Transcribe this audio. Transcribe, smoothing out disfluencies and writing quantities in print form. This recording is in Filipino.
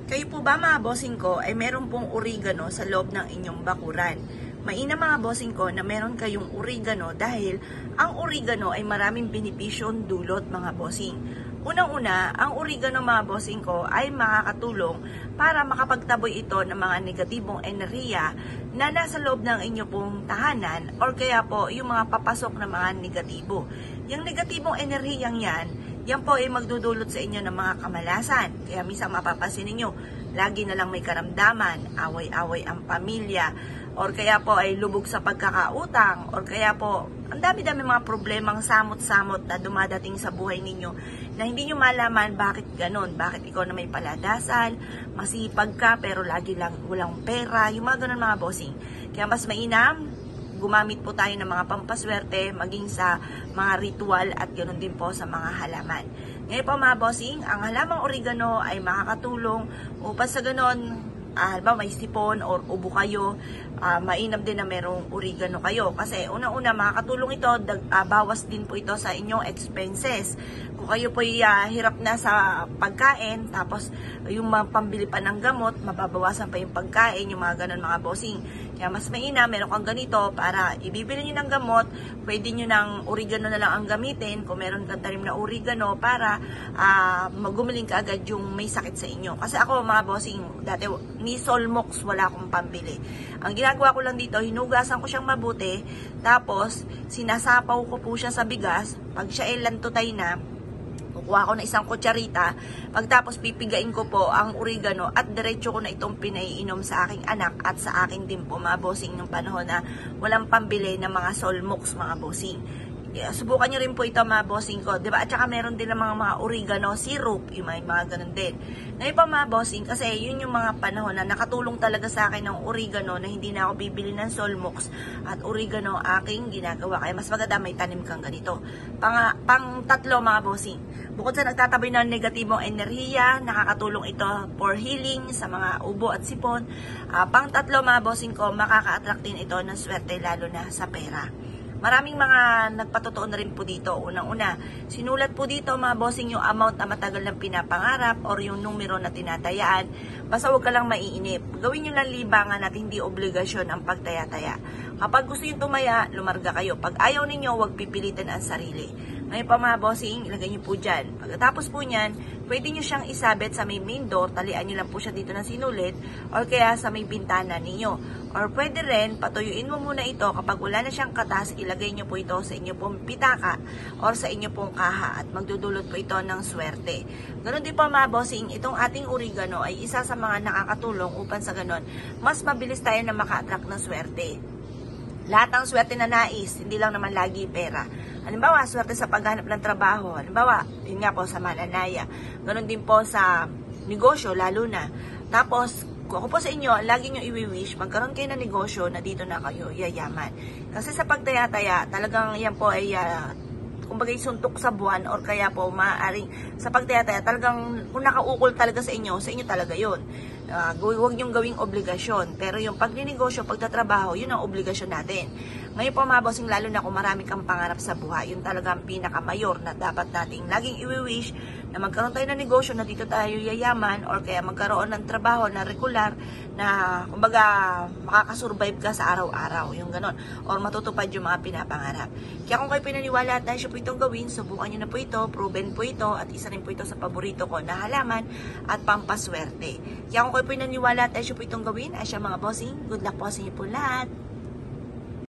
Kayo po ba mga bossing ko ay meron pong oregano sa loob ng inyong bakuran? Mainam mga bossing ko na meron kayong oregano dahil ang oregano ay maraming benepisyon dulot mga bossing. Unang-una, ang oregano mga bossing ko ay makakatulong para makapagtaboy ito ng mga negatibong enerhiya na nasa loob ng inyo pong tahanan or kaya po yung mga papasok na mga negatibo. Yung negatibong enerhiyang yan po ay magdudulot sa inyo ng mga kamalasan. Kaya minsan mapapansin ninyo, lagi na lang may karamdaman, away-away ang pamilya, or kaya po ay lubog sa pagkakautang, or kaya po ang dami-dami mga problemang samot-samot na dumadating sa buhay ninyo na hindi nyo malaman bakit ganon, bakit ikaw na may paladasal, masipag ka pero lagi lang walang pera, yung mga ganon mga bossing. Kaya mas mainam, gumamit po tayo ng mga pampaswerte, maging sa mga ritual at ganoon din po sa mga halaman. Ngayon po mga bossing, ang halamang oregano ay makakatulong upang sa ganoon, halimbawa may sipon or ubo kayo, mainam din na merong oregano kayo. Kasi unang-una makakatulong ito, bawas din po ito sa inyong expenses. Kung kayo po hirap na sa pagkain, tapos yung pambili pa ng gamot, mababawasan pa yung pagkain, yung mga ganun mga bossing. Kaya mas mainam, meron kang ganito para ibibili nyo ng gamot, pwede nyo ng oregano na lang ang gamitin kung meron kang tanim na oregano para magumaling ka agad yung may sakit sa inyo. Kasi ako mga bossing, dati ni Solmox wala akong pambili. Ang ginagawa ko lang dito, hinugasan ko siyang mabuti, tapos sinasapaw ko po siya sa bigas, pag siya ay lantutay na, kukuha ko na isang kutsarita, pagtapos pipigain ko po ang oregano at diretso ko na itong pinaiinom sa aking anak at sa akin din po mga bossing ng panahon na walang pambili ng mga Solmox mga bossing. Subukan nyo rin po ito mga bossing ko, diba? At saka meron din ng mga oregano syrup, yung mga ganun din. Ngayon pa mga bossing, kasi yun yung mga panahon na nakatulong talaga sa akin ng oregano na hindi na ako bibili ng Solmox at oregano aking ginagawa. Kaya mas maganda may tanim kang ganito. Pang tatlo mga bossing, bukod sa nagtataboy ng negatibong enerhiya, nakakatulong ito for healing sa mga ubo at sipon. Pang tatlo mga bossing ko, makaka-attract din ito ng swerte lalo na sa pera. Maraming mga nagpatotoo na rin po dito. Unang-una, sinulat po dito mga bossing yung amount na matagal ng pinapangarap or yung numero na tinatayaan. Basta huwag ka lang maiinip. Gawin nyo lang libangan at hindi obligasyon ang pagtaya-taya. Kapag gusto nyo tumaya, lumarga kayo. Pag ayaw ninyo, huwag pipilitan ang sarili. Ngayon pa mga bossing, ilagay nyo po dyan. Pagkatapos po nyan, pwede nyo siyang isabit sa may main door, talian nyo lang po siya dito ng sinulit, or kaya sa may bintana ninyo. Or pwede rin, patuyuin mo muna ito, kapag wala na siyang katas, ilagay nyo po ito sa inyo pong pitaka, or sa inyo pong kaha, at magdudulot po ito ng swerte. Ganon din po mga bossing, itong ating oregano ay isa sa mga nakakatulong upang sa ganon, mas mabilis tayo na maka-attract ng swerte. Lahat ng swerte na nais, hindi lang naman lagi pera. Halimbawa, swerte sa paghanap ng trabaho. Halimbawa, yun nga po sa mananaya. Ganon din po sa negosyo, lalo na. Tapos, kung ako po sa inyo, lagi nyo i-wish, magkaroon kayo ng negosyo na dito na kayo yayaman. Kasi sa pagtaya-taya, talagang yan po ay kumbaga suntok sa buwan or kaya po maaaring sa pagtaya-taya, talagang kung nakaukol talaga sa inyo talaga yun. Huwag niyong gawing obligasyon. Pero yung pagninegosyo, pagtatrabaho, yun ang obligasyon natin. Ngayon po mga bossing, lalo na kung marami kang pangarap sa buhay, yun talagang pinakamayor na dapat nating laging i-wish na magkaroon tayo ng negosyo na dito tayo yayaman or kaya magkaroon ng trabaho na regular na kumbaga makakasurvive ka sa araw-araw, yung ganon. Or matutupad yung mga pinapangarap. Kaya kung kayo pinaniwala at nais po itong gawin, subukan nyo na po ito, proven po ito, at isa rin po ito sa paborito ko na halaman at pampaswerte. Kaya kung kayo pinaniwala at nais po itong gawin, ay siya mga bossing, good luck po sa inyo po lahat.